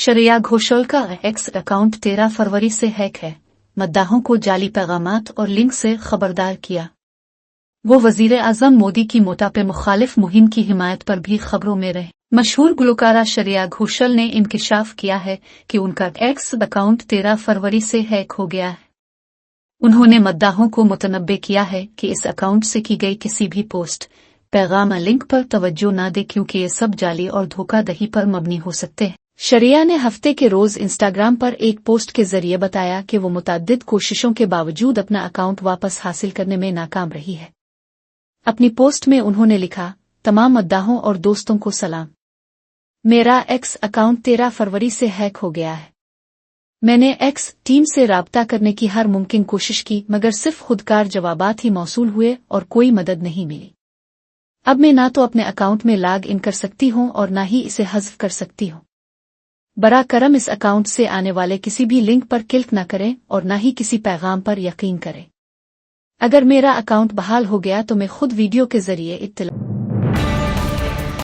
श्रेया घोषाल का x account 13 फरवरी से hack है, मद्दाहों को जाली पैगामात और लिंक से खबरदार किया। वो वजीर आजम मोदी की मोटापे मुखालिफ मुहिम की हिमायत पर भी खबरों में रहे। मशहूर गुलकारा श्रेया घोषाल ने इंकिशाफ किया है कि उनका एक्स अकाउंट 13 फरवरी से हैक हो गया है। उन्होंने मद्दाहों को मुतनब्बे किया है कि इस अकाउंट से की गई किसी भी पोस्ट, पैगाम, लिंक पर तवज्जो न दे, क्योंकि ये सब जाली और धोखाधड़ी पर मबनी हो सकते हैं। श्रेया ने हफ्ते के रोज इंस्टाग्राम पर एक पोस्ट के जरिए बताया कि वो मुतअद्दिद कोशिशों के बावजूद अपना अकाउंट वापस हासिल करने में नाकाम रही है। अपनी पोस्ट में उन्होंने लिखा, तमाम मद्दाहों और दोस्तों को सलाम। मेरा एक्स अकाउंट 13 फरवरी से हैक हो गया है। मैंने एक्स टीम से राब्ता करने की हर मुमकिन कोशिश की, मगर सिर्फ खुदकार जवाबात ही मौसूल हुए और कोई मदद नहीं मिली। अब मैं ना तो अपने अकाउंट में लॉग इन कर सकती हूँ और ना ही इसे हज़्फ कर सकती हूँ। बरा करम इस अकाउंट से आने वाले किसी भी लिंक पर क्लिक न करें और ना ही किसी पैगाम पर यकीन करें। अगर मेरा अकाउंट बहाल हो गया तो मैं खुद वीडियो के जरिए इत्तला